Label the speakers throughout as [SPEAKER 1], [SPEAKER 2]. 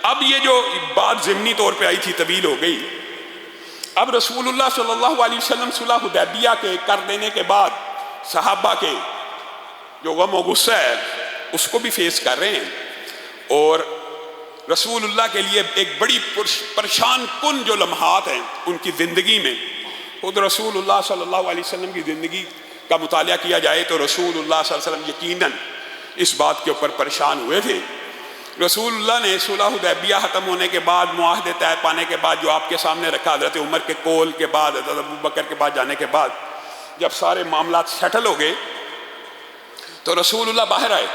[SPEAKER 1] اب یہ جو بات ضمنی طور پہ آئی تھی طویل ہو گئی. اب رسول اللہ صلی اللہ علیہ وسلم صلح حدیبیہ کے کر دینے کے بعد صحابہ کے جو غم و غصہ ہے اس کو بھی فیس کر رہے ہیں، اور رسول اللہ کے لیے ایک بڑی پریشان کن جو لمحات ہیں ان کی زندگی میں. خود رسول اللہ صلی اللہ علیہ وسلم کی زندگی کا مطالعہ کیا جائے تو رسول اللہ صلی اللہ علیہ وسلم یقیناً اس بات کے اوپر پریشان ہوئے تھے. رسول اللہ نے صلح حدیبیہ ختم ہونے کے بعد، معاہدے طے پانے کے بعد جو آپ کے سامنے رکھا، حضرت عمر کے کول کے بعد، حضرت ابوبکر کے بعد جانے کے بعد جب سارے معاملات سیٹل ہو گئے تو رسول اللہ باہر آئے،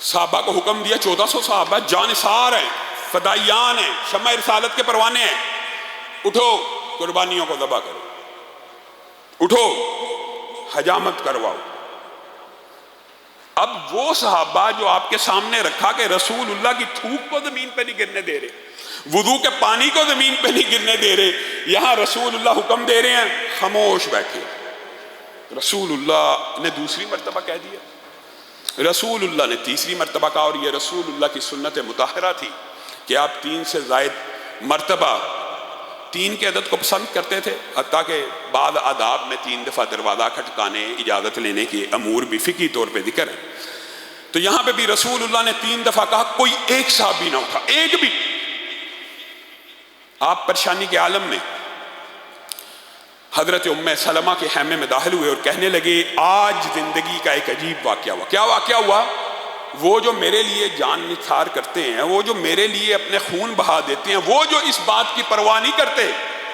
[SPEAKER 1] صحابہ کو حکم دیا، 1400 صحابہ جانثار ہیں، فدائیان ہیں، شمع رسالت کے پروانے ہیں، اٹھو قربانیوں کو ذبح کرو، اٹھو حجامت کرواؤ. اب وہ صحابہ جو آپ کے سامنے رکھا کہ رسول اللہ کی تھوک کو زمین پہ نہیں گرنے دے رہے، وضو کے پانی کو زمین پہ نہیں گرنے دے رہے، یہاں رسول اللہ حکم دے رہے ہیں خاموش بیٹھے. رسول اللہ نے دوسری مرتبہ کہہ دیا، رسول اللہ نے تیسری مرتبہ کہا، اور یہ رسول اللہ کی سنت مطہرہ تھی کہ آپ 3 سے زائد مرتبہ 3 کے عدد کو پسند کرتے تھے، حتیٰ کہ بعض آداب میں 3 دفعہ دروازہ کھٹکانے، اجازت لینے کے امور بھی فقہی طور پہ ذکر ہے. تو یہاں پہ بھی رسول اللہ نے 3 دفعہ کہا، کوئی ایک صحابی نہ اٹھا، ایک بھی. آپ پریشانی کے عالم میں حضرت ام سلمہ کے خیمے میں داخل ہوئے اور کہنے لگے آج زندگی کا ایک عجیب واقعہ ہوا. کیا واقعہ ہوا؟ وہ جو میرے لیے جان نثار کرتے ہیں، وہ جو میرے لیے اپنے خون بہا دیتے ہیں، وہ جو اس بات کی پرواہ نہیں کرتے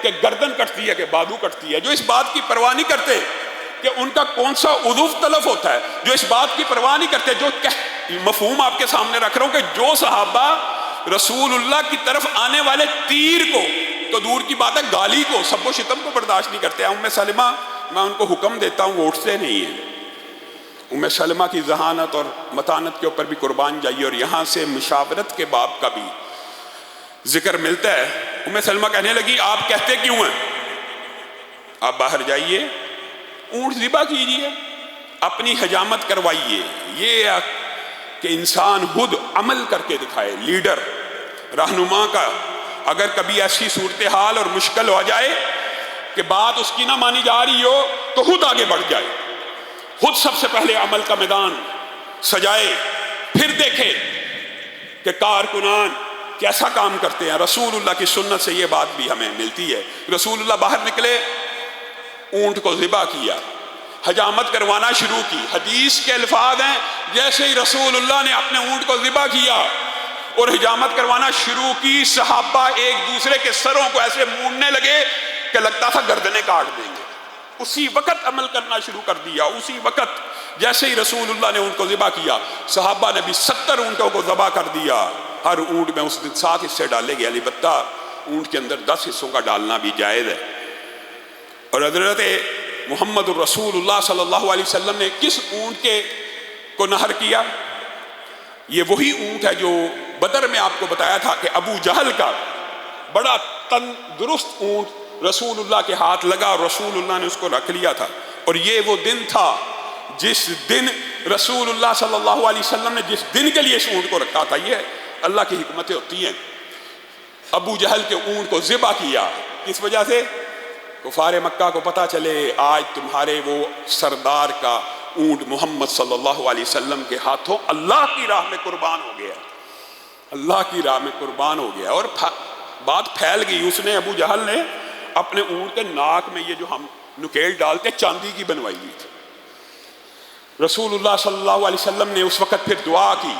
[SPEAKER 1] کہ گردن کٹتی ہے کہ بازو کٹتی ہے، جو اس بات کی پرواہ نہیں کرتے کہ ان کا کون سا عضو تلف ہوتا ہے، جو اس بات کی پرواہ نہیں کرتے، جو مفہوم آپ کے سامنے رکھ رہا ہوں کہ جو صحابہ رسول اللہ کی طرف آنے والے تیر کو تو دور کی بات ہے گالی کو، سب و شتم کو برداشت نہیں کرتے. ام سلمہ میں ان کو حکم دیتا ہوں وہ اٹھتے نہیں ہیں. ام سلمہ کی ذہانت اور متانت کے اوپر بھی قربان جائیے، اور یہاں سے مشاورت کے باب کا بھی ذکر ملتا ہے. ام سلمہ کہنے لگی آپ کہتے کیوں ہیں؟ آپ باہر جائیے، اونٹ ذبح کیجیے، اپنی حجامت کروائیے. یہ کہ انسان خود عمل کر کے دکھائے، لیڈر رہنما کا اگر کبھی ایسی صورتحال اور مشکل ہو جائے کہ بات اس کی نہ مانی جا رہی ہو تو خود آگے بڑھ جائے، خود سب سے پہلے عمل کا میدان سجائے، پھر دیکھے کہ کارکنان کیسا کام کرتے ہیں. رسول اللہ کی سنت سے یہ بات بھی ہمیں ملتی ہے. رسول اللہ باہر نکلے، اونٹ کو ذبح کیا، حجامت کروانا شروع کی. حدیث کے الفاظ ہیں جیسے ہی رسول اللہ نے اپنے اونٹ کو ذبح کیا اور حجامت کروانا شروع کی، صحابہ ایک دوسرے کے سروں کو ایسے مونڈنے لگے کہ لگتا تھا گردنیں کاٹ دیں گے. اسی وقت عمل کرنا شروع کر دیا. اسی وقت جیسے ہی رسول اللہ نے اونٹ کو ذبح کیا، صحابہ نے بھی 70 اونٹوں کو ذبح کر دیا. ہر اونٹ میں اس دن 7 حصے ڈالے گئے، البتہ اونٹ کے اندر 10 حصوں کا ڈالنا بھی جائز ہے. اور حضرت محمد الرسول اللہ صلی اللہ علیہ وسلم نے کس اونٹ کو نہر کیا؟ یہ وہی اونٹ ہے جو بدر میں آپ کو بتایا تھا کہ ابو جہل کا بڑا تندرست اونٹ رسول اللہ کے ہاتھ لگا اور رسول اللہ نے اس کو رکھ لیا تھا. اور یہ وہ دن تھا جس دن رسول اللہ صلی اللہ علیہ وسلم نے جس دن کے لیے اس اونٹ کو رکھا تھا. یہ اللہ کی حکمتیں ہوتی ہیں. ابو جہل کے اونٹ کو ذبح کیا، کس وجہ سے؟ کفار مکہ کو پتہ چلے آج تمہارے وہ سردار کا اونٹ محمد صلی اللہ علیہ وسلم کے ہاتھوں اللہ کی راہ میں قربان ہو گیا، اللہ کی راہ میں قربان ہو گیا. اور بات پھیل گئی. اس نے ابو جہل نے اپنے اونٹ کے ناک میں یہ جو ہم نکیل ڈالتے چاندی کی بنوائی ہوئی تھی. رسول اللہ صلی اللہ علیہ وسلم نے اس وقت پھر دعا کی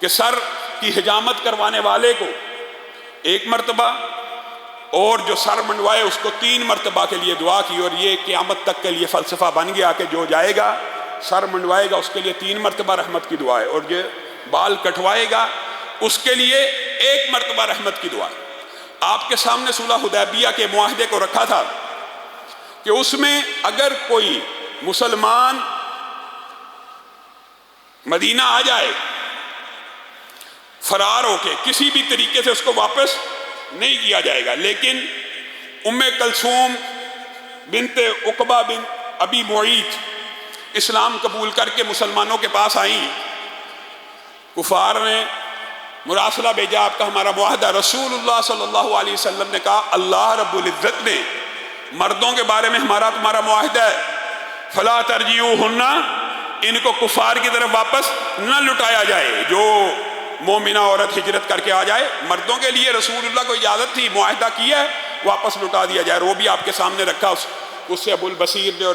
[SPEAKER 1] کہ سر کی حجامت کروانے والے کو 1 مرتبہ اور جو سر منڈوائے اس کو 3 مرتبہ کے لیے دعا کی. اور یہ قیامت تک کے لیے فلسفہ بن گیا کہ جو جائے گا سر منڈوائے گا اس کے لیے 3 مرتبہ رحمت کی دعا ہے، اور جو بال کٹوائے گا اس کے لیے 1 مرتبہ رحمت کی دعا ہے. آپ کے سامنے صلح حدیبیہ کے معاہدے کو رکھا تھا کہ اس میں اگر کوئی مسلمان مدینہ آ جائے فرار ہو کے، کسی بھی طریقے سے اس کو واپس نہیں کیا جائے گا. لیکن ام کلثوم بنت عقبہ بن ابی معیط اسلام قبول کر کے مسلمانوں کے پاس آئیں. کفار نے مراسلہ بھیجا آپ کا ہمارا معاہدہ. رسول اللہ صلی اللہ علیہ وسلم نے کہا اللہ رب العزت نے مردوں کے بارے میں ہمارا تمہارا معاہدہ ہے فلا ترجعوہن، ان کو کفار کی طرف واپس نہ لٹایا جائے. جو مومنہ عورت ہجرت کر کے آ جائے، مردوں کے لیے رسول اللہ کو اجازت تھی، معاہدہ کیا ہے، واپس لٹا دیا جائے. وہ بھی آپ کے سامنے رکھا. اس سے ابو البصیر نے اور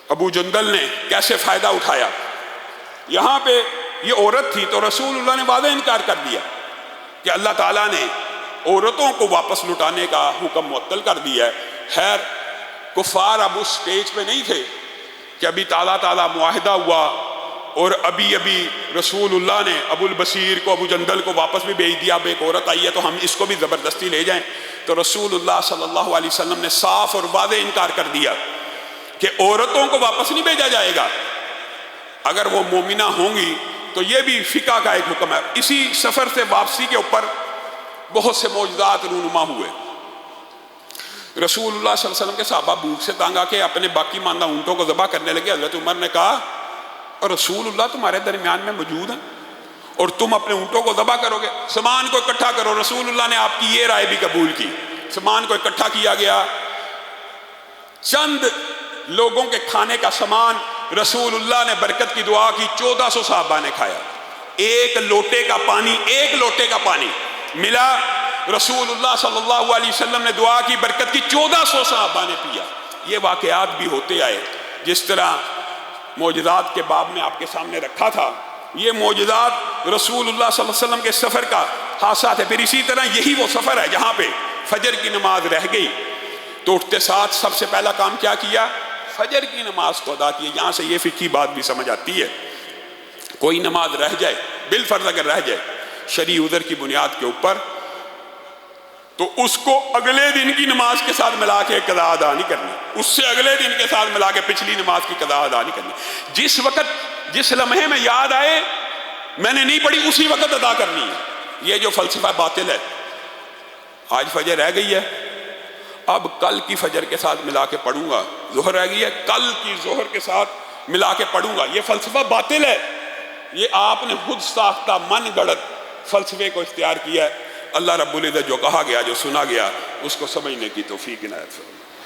[SPEAKER 1] ابو جندل نے کیسے فائدہ اٹھایا. یہاں پہ یہ عورت تھی تو رسول اللہ نے واضح انکار کر دیا کہ اللہ تعالیٰ نے عورتوں کو واپس لٹانے کا حکم معطل کر دیا ہے. خیر کفار اب اس سٹیج پہ نہیں تھے کہ ابھی تعالیٰ معاہدہ ہوا اور ابھی رسول اللہ نے ابو البصیر کو ابو جندل کو واپس بھی بھیج دیا. اب ایک عورت آئی ہے تو ہم اس کو بھی زبردستی لے جائیں. تو رسول اللہ صلی اللہ علیہ وسلم نے صاف اور واضح انکار کر دیا کہ عورتوں کو واپس نہیں بھیجا جائے گا. اگر وہ مومنہ ہوں گی تو یہ بھی فقہ کا ایک حکم ہے. اسی سفر سے واپسی کے اوپر بہت سے معجزات رونما ہوئے. رسول اللہ صلی اللہ علیہ وسلم کے صحابہ بھوک سے تنگ آ کے اپنے باقی ماندہ اونٹوں کو ذبح کرنے لگے. حضرت عمر نے کہا اور رسول اللہ تمہارے درمیان میں موجود ہیں اور تم اپنے اونٹوں کو ذبح کرو گے، سامان کو اکٹھا کرو. رسول اللہ نے آپ کی یہ رائے بھی قبول کی. سامان کو اکٹھا کیا گیا. چند لوگوں کے کھانے کا سامان رسول اللہ نے برکت کی دعا کی، 1400 صحابہ نے کھایا. ایک لوٹے کا پانی ملا. رسول اللہ صلی اللہ علیہ وسلم نے دعا کی، برکت کی، 1400 صحابہ نے پیا. یہ واقعات بھی ہوتے آئے. جس طرح معجزات کے باب میں آپ کے سامنے رکھا تھا، یہ معجزات رسول اللہ صلی اللہ علیہ وسلم کے سفر کا حادثات ہے. پھر اسی طرح یہی وہ سفر ہے جہاں پہ فجر کی نماز رہ گئی تو اٹھتے ساتھ سب سے پہلا کام کیا کیا؟ فجر کی نماز کو ادا کیا. یہاں سے یہ فقہی بات بھی سمجھ آتی ہے، کوئی نماز رہ جائے، بالفرض اگر رہ جائے شرعی عذر کی بنیاد کے اوپر، تو اس کو اگلے دن کی نماز کے ساتھ ملا کے قضا ادا نہیں کرنی، اس سے اگلے دن کے ساتھ ملا کے پچھلی نماز کی قضا ادا نہیں کرنی. جس وقت جس لمحے میں یاد آئے میں نے نہیں پڑھی اسی وقت ادا کرنی ہے. یہ جو فلسفہ باطل ہے. آج فجر رہ گئی ہے، اب کل کی فجر کے ساتھ ملا کے پڑھوں گا. ظہر رہ گئی ہے، کل کی ظہر کے ساتھ ملا کے پڑھوں گا. یہ فلسفہ باطل ہے. یہ آپ نے خود ساختہ من گڑت فلسفے کو اختیار کیا ہے. اللہ رب العزت جو کہا گیا، جو سنا گیا، اس کو سمجھنے کی توفیق عنایت فرمائے.